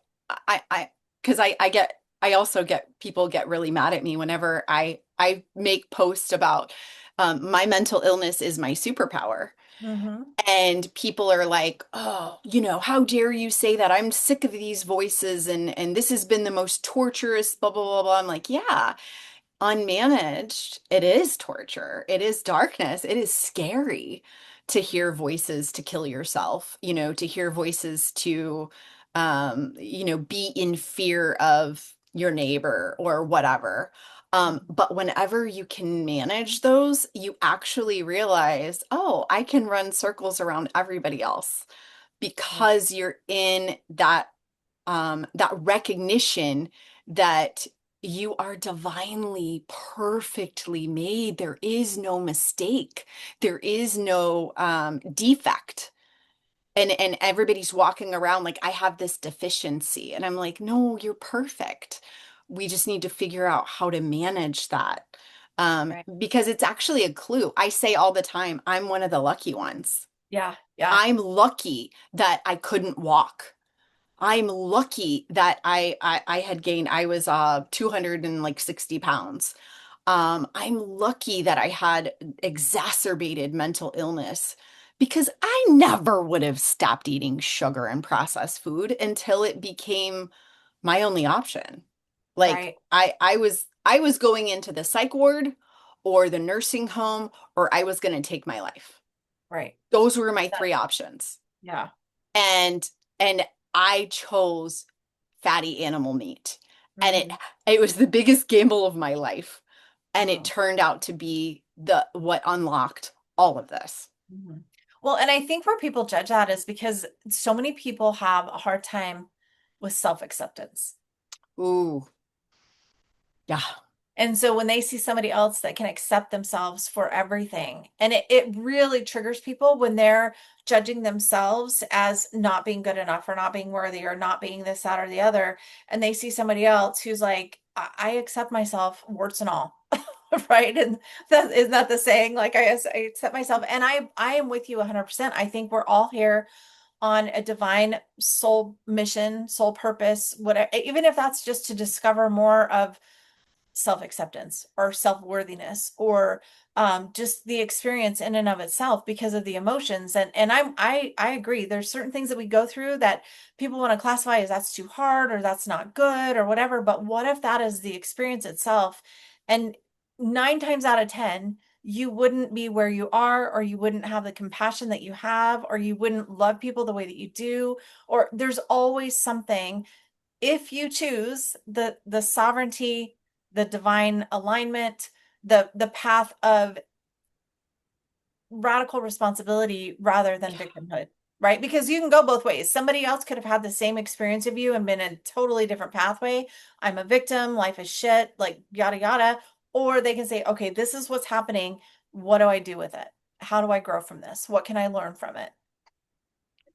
I because I also get people get really mad at me whenever I make posts about my mental illness is my superpower. Mm-hmm. And people are like, oh, how dare you say that? I'm sick of these voices and this has been the most torturous, blah, blah, blah, blah. I'm like, yeah, unmanaged, it is torture. It is darkness. It is scary to hear voices to kill yourself, to hear voices to, be in fear of your neighbor or whatever. But whenever you can manage those, you actually realize, oh, I can run circles around everybody else Right. because you're in that recognition that you are divinely, perfectly made. There is no mistake. There is no defect. And everybody's walking around like, I have this deficiency. And I'm like, no, you're perfect. We just need to figure out how to manage that. Right. Because it's actually a clue. I say all the time, I'm one of the lucky ones. Yeah. Yeah. I'm lucky that I couldn't walk. I'm lucky that I had gained, I was 260 pounds. I'm lucky that I had exacerbated mental illness because I never would have stopped eating sugar and processed food until it became my only option. Like Right. I was going into the psych ward or the nursing home, or I was going to take my life. Right. Those were my That, three options. yeah. And and I chose fatty animal meat. And Mm-hmm. it was the biggest gamble of my life. And it Mm-hmm. turned out to be the what unlocked all of this. Mm-hmm. Well, and I think where people judge that is because so many people have a hard time with self-acceptance. Ooh, yeah. And so when they see somebody else that can accept themselves for everything, and it really triggers people when they're judging themselves as not being good enough or not being worthy or not being this, that, or the other. And they see somebody else who's like, I accept myself, warts and all. Right. And that isn't that the saying? Like I accept myself. And I am with you 100%. I think we're all here on a divine soul mission, soul purpose, whatever, even if that's just to discover more of self-acceptance or self-worthiness or just the experience in and of itself because of the emotions. And I agree. There's certain things that we go through that people want to classify as that's too hard or that's not good or whatever. But what if that is the experience itself? And 9 times out of 10, you wouldn't be where you are, or you wouldn't have the compassion that you have, or you wouldn't love people the way that you do, or there's always something if you choose the sovereignty, the divine alignment, the path of radical responsibility rather than Yeah. victimhood, right? Because you can go both ways. Somebody else could have had the same experience of you and been in a totally different pathway. I'm a victim, life is shit, like yada yada. Or they can say, okay, this is what's happening. What do I do with it? How do I grow from this? What can I learn from it?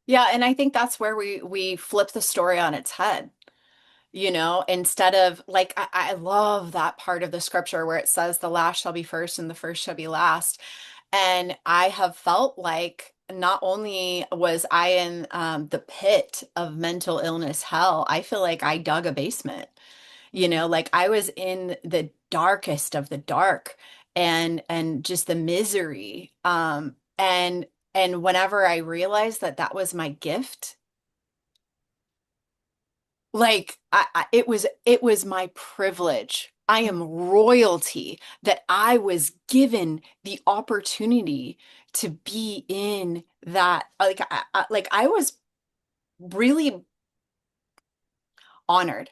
Yeah, and I think that's where we flip the story on its head. You know, instead of like, I love that part of the scripture where it says, the last shall be first and the first shall be last. And I have felt like not only was I in the pit of mental illness hell, I feel like I dug a basement. You Mhm. know, like I was in the darkest of the dark and just the misery. And whenever I realized that that was my gift, like it was my privilege. I am royalty that I was given the opportunity to be in that. Like I was really honored.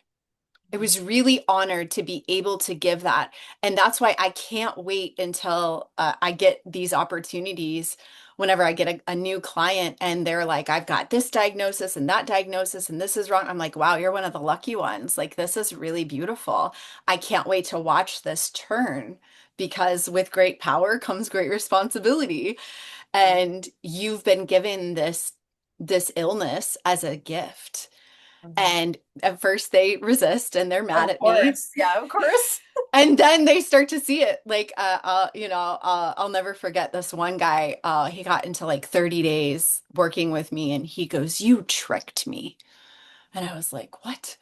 I was really honored to be able to give that. And that's why I can't wait until I get these opportunities whenever I get a new client and they're like, I've got this diagnosis and this is wrong. I'm like, wow, you're one of the lucky ones. Like, this is really beautiful. I can't wait to watch this turn because with great power comes great responsibility. And you've been given this illness as a gift. Mhm. And at first they resist and they're mad Of at me. course. Yeah, of course. And then they start to see it. Like, I'll never forget this one guy. He got into like 30 days working with me and he goes, "You tricked me." And I was like, "What?"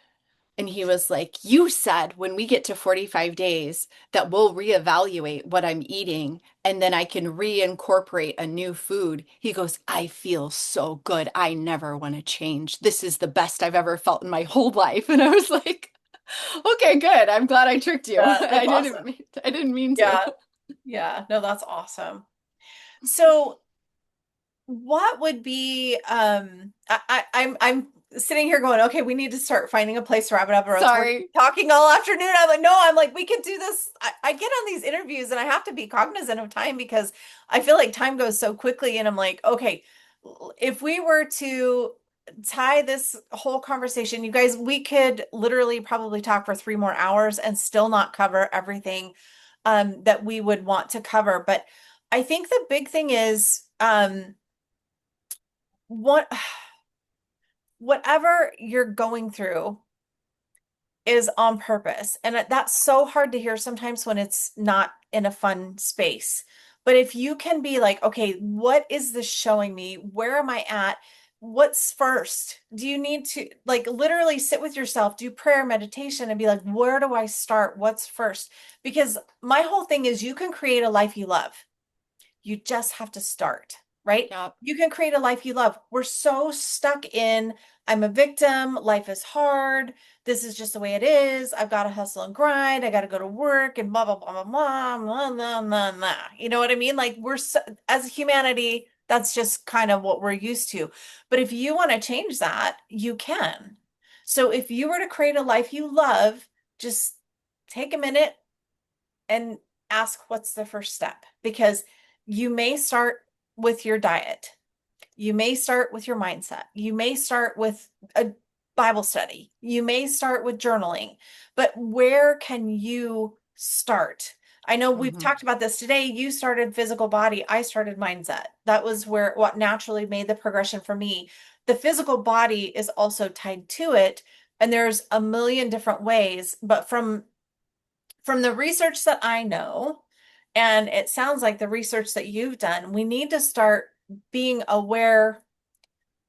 And he was like, "You said when we get to 45 days that we'll reevaluate what I'm eating and then I can reincorporate a new food." He goes, "I feel so good. I never want to change. This is the best I've ever felt in my whole life." And I was like, "Okay, good. I'm glad I tricked you. Yeah, that's awesome. I didn't mean to." Yeah. Yeah. No, that's awesome. So what would be I'm sitting here going, okay, we need to start finding a place to wrap it up or else we're Sorry. talking all afternoon. I'm like, no, I'm like, we could do this. I get on these interviews and I have to be cognizant of time because I feel like time goes so quickly and I'm like, okay, if we were to tie this whole conversation, you guys, we could literally probably talk for 3 more hours and still not cover everything that we would want to cover. But I think the big thing is what whatever you're going through is on purpose. And that's so hard to hear sometimes when it's not in a fun space. But if you can be like, okay, what is this showing me? Where am I at? What's first? Do you need to like literally sit with yourself, do prayer, meditation, and be like, where do I start? What's first? Because my whole thing is you can create a life you love. You just have to start. right? Yeah. You can create a life you love. We're so stuck in, I'm a victim, life is hard, this is just the way it is. I've got to hustle and grind. I got to go to work and blah, blah, blah, blah, blah, blah, blah, blah, blah. You know what I mean? Like we're so, as humanity, that's just kind of what we're used to. But if you want to change that, you can. So if you were to create a life you love, just take a minute and ask what's the first step, because you may start with your diet. You may start with your mindset. You may start with a Bible study. You may start with journaling, but where can you start? I know we've Hmm. talked about this today. You started physical body. I started mindset. That was where what naturally made the progression for me. The physical body is also tied to it. And there's a million different ways, but from the research that I know, and it sounds like the research that you've done, we need to start being aware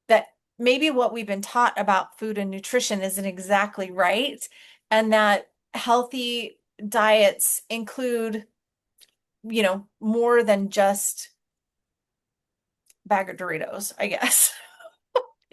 that maybe what we've been taught about food and nutrition isn't exactly right, and that healthy diets include, more than just bag of Doritos, I guess.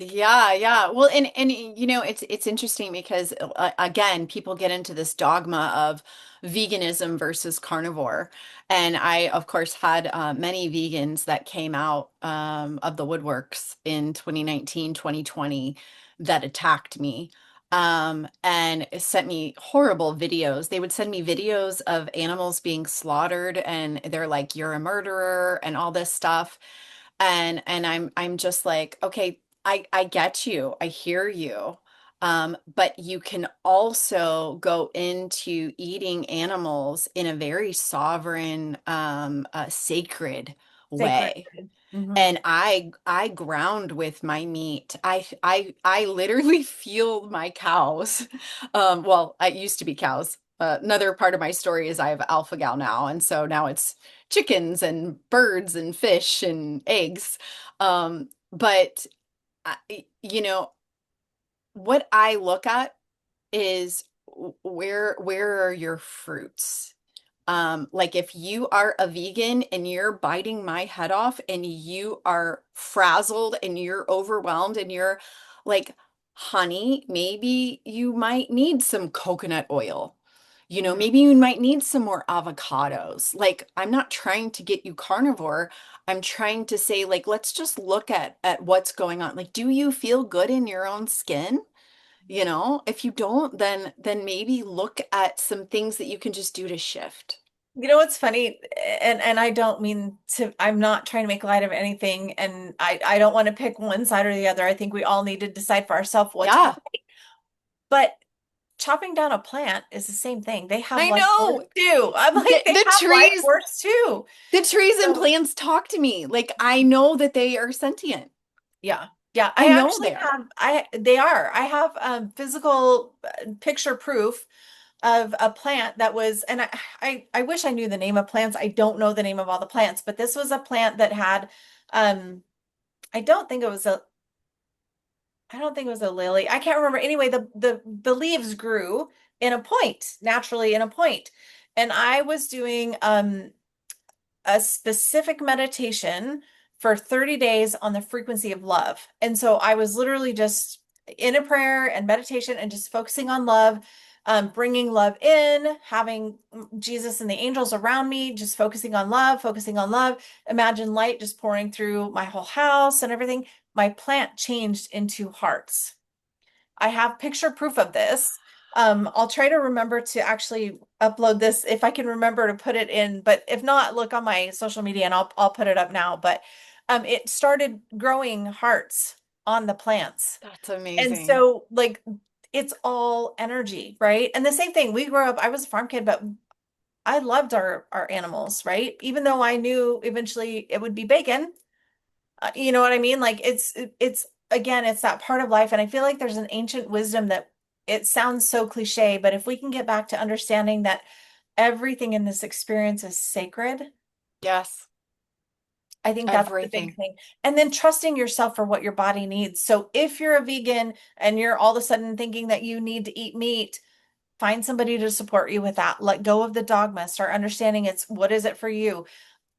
Yeah, yeah. Well, and it's interesting because again, people get into this dogma of veganism versus carnivore. And I, of course, had many vegans that came out of the woodworks in 2019, 2020 that attacked me. And sent me horrible videos. They would send me videos of animals being slaughtered, and they're like, "You're a murderer," and all this stuff. And I'm just like, okay, I get you. I hear you. But you can also go into eating animals in a very sovereign, sacred Sacred. way. Hmm. And I ground with my meat. I literally feel my cows. Well, I used to be cows. Another part of my story is I have alpha gal now, and so now it's chickens and birds and fish and eggs. But you know, what I look at is where are your fruits? Like if you are a vegan and you're biting my head off and you are frazzled and you're overwhelmed and you're like, honey, maybe you might need some coconut oil. Hmm. Maybe you might need some more avocados. Like, I'm not trying to get you carnivore. I'm trying to say, like, let's just look at what's going on. Like, do you feel good in your own skin? If you don't, then maybe look at some things that you can just do to shift. You know what's funny, and I don't mean to, I'm not trying to make light of anything, and I don't want to pick one side or the other. I think we all need to decide for ourselves what's Yeah, right. But chopping down a plant is the same thing. They have I life force know. too. I'm The like, they the have life trees, force too. the trees and So plants talk to me. Like I know that they are sentient. yeah. Yeah, I I know actually they are. have they are. I have physical picture proof of a plant that was, and I wish I knew the name of plants. I don't know the name of all the plants, but this was a plant that had um I don't think it was a I don't think it was a lily. I can't remember. Anyway, the leaves grew in a point, naturally in a point. And I was doing a specific meditation for 30 days on the frequency of love. And so I was literally just in a prayer and meditation and just focusing on love, bringing love in, having Jesus and the angels around me, just focusing on love, focusing on love. Imagine light just pouring through my whole house and everything. My plant changed into hearts. I have picture proof of this. I'll try to remember to actually upload this if I can remember to put it in, but if not, look on my social media and I'll put it up now. But it started growing hearts on the plants. That's And amazing. so like it's all energy, right? And the same thing, we grew up, I was a farm kid, but I loved our animals, right? Even though I knew eventually it would be bacon. You know what I mean? Like it's again, it's that part of life. And I feel like there's an ancient wisdom that it sounds so cliche, but if we can get back to understanding that everything in this experience is sacred, Yes, I think that's the big everything. thing. And then trusting yourself for what your body needs. So if you're a vegan and you're all of a sudden thinking that you need to eat meat, find somebody to support you with that. Let go of the dogma. Start understanding it's what is it for you?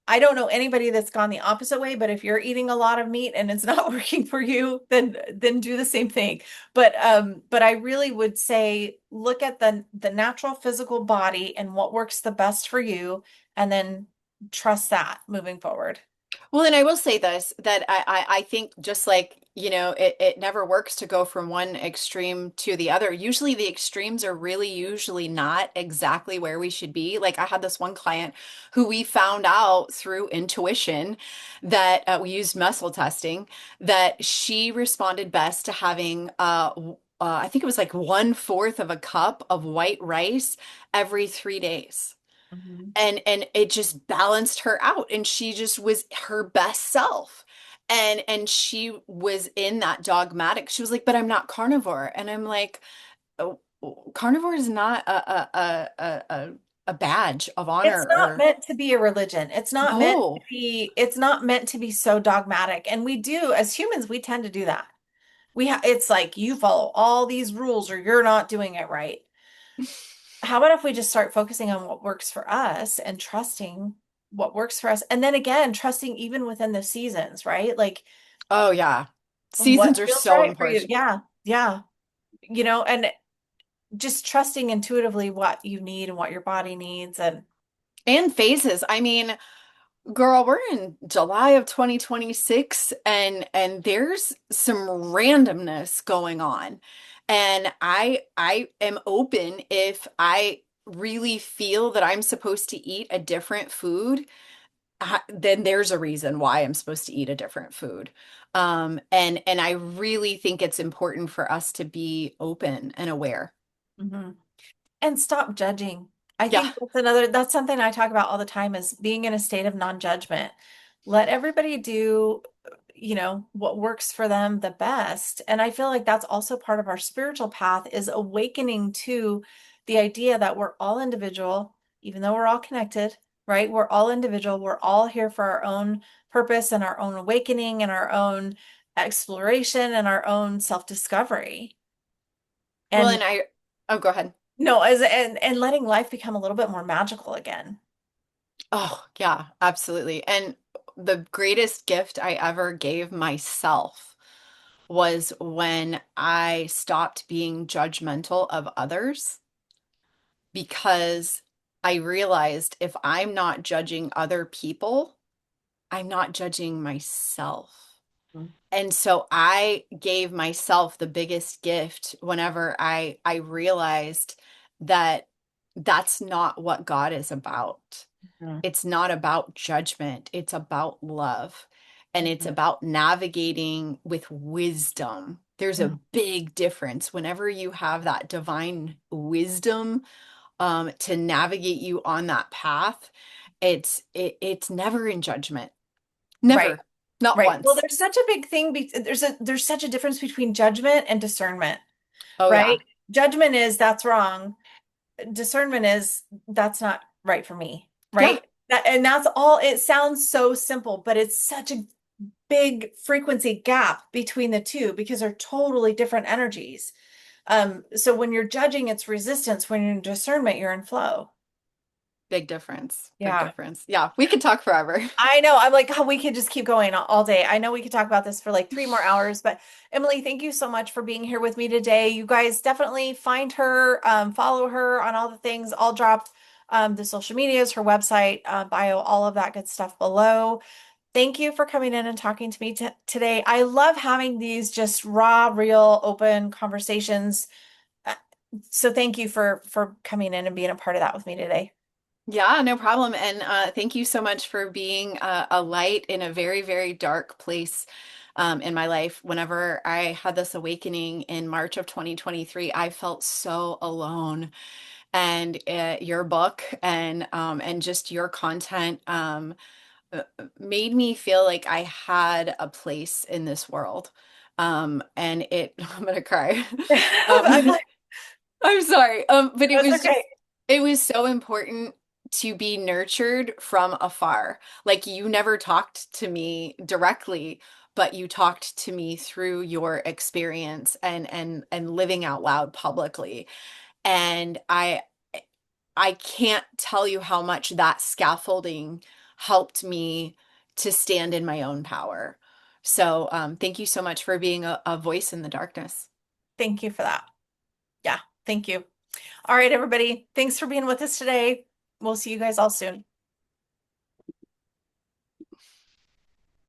I don't know anybody that's gone the opposite way, but if you're eating a lot of meat and it's not working for you, then do the same thing. But I really would say look at the natural physical body and what works the best for you, and then trust that moving forward. Well, and I will say this, that I think just like, it never works to go from one extreme to the other. Usually the extremes are really usually not exactly where we should be. Like I had this one client who we found out through intuition that we used muscle testing, that she responded best to having I think it was like 1/4 of a cup of white rice every 3 days, Mhm. and it just balanced her out, and she just was her best self, and she was in that dogmatic. She was like, but I'm not carnivore, and I'm like, oh, carnivore is not a badge of It's honor, not or meant to be a religion. no. It's not meant to be so dogmatic. And we do, as humans, we tend to do that. It's like you follow all these rules or you're not doing it right. How about if we just start focusing on what works for us and trusting what works for us? And then again, trusting even within the seasons, right? Like Oh yeah, what seasons are feels so right for you. important. Yeah. Yeah. And just trusting intuitively what you need and what your body needs. And And phases, I mean, girl, we're in July of 2026, and there's some randomness going on. And I am open, if I really feel that I'm supposed to eat a different food, then there's a reason why I'm supposed to eat a different food. And I really think it's important for us to be open and aware. Mhm. And stop judging. I Yeah. think that's something I talk about all the time is being in a state of non-judgment. Let everybody do, what works for them the best. And I feel like that's also part of our spiritual path is awakening to the idea that we're all individual, even though we're all connected, right? We're all individual. We're all here for our own purpose and our own awakening and our own exploration and our own self-discovery. Well, And oh, go ahead. no, and letting life become a little bit more magical again. Oh, yeah, absolutely. And the greatest gift I ever gave myself was when I stopped being judgmental of others, because I realized if I'm not judging other people, I'm not judging myself. Mhm. And so I gave myself the biggest gift whenever I realized that that's not what God is about. Mhm. It's not about judgment, it's about love. And it's Mhm. about navigating with wisdom. There's a Mhm. big difference whenever you have that divine wisdom, to navigate you on that path. It's never in judgment. Right, Never. Not right. Well, once. there's such a big thing. There's such a difference between judgment and discernment, Oh right? yeah. Judgment is that's wrong. Discernment is that's not right for me, Yeah. right? And that's all. It sounds so simple, but it's such a big frequency gap between the two because they're totally different energies. So when you're judging, it's resistance. When you're in discernment, you're in flow. Big difference. Big Yeah. difference. Yeah, we could talk forever. I know. I'm like, oh, we could just keep going all day. I know we could talk about this for like 3 more hours, but Emily, thank you so much for being here with me today. You guys definitely find her, follow her on all the things. I'll drop the social medias, her website, bio, all of that good stuff below. Thank you for coming in and talking to me today. I love having these just raw, real, open conversations. Uh, So thank you for coming in and being a part of that with me today. Yeah, no problem. And thank you so much for being a light in a very, very dark place in my life. Whenever I had this awakening in March of 2023, I felt so alone. And your book and just your content made me feel like I had a place in this world. And it, I'm gonna cry. I'm Um, like, I'm sorry. But it that's was okay. just, it was so important to be nurtured from afar. Like you never talked to me directly, but you talked to me through your experience and living out loud publicly. And I can't tell you how much that scaffolding helped me to stand in my own power. So thank you so much for being a voice in the darkness. Thank you for that. Yeah, thank you. All right, everybody. Thanks for being with us today. We'll see you guys all soon.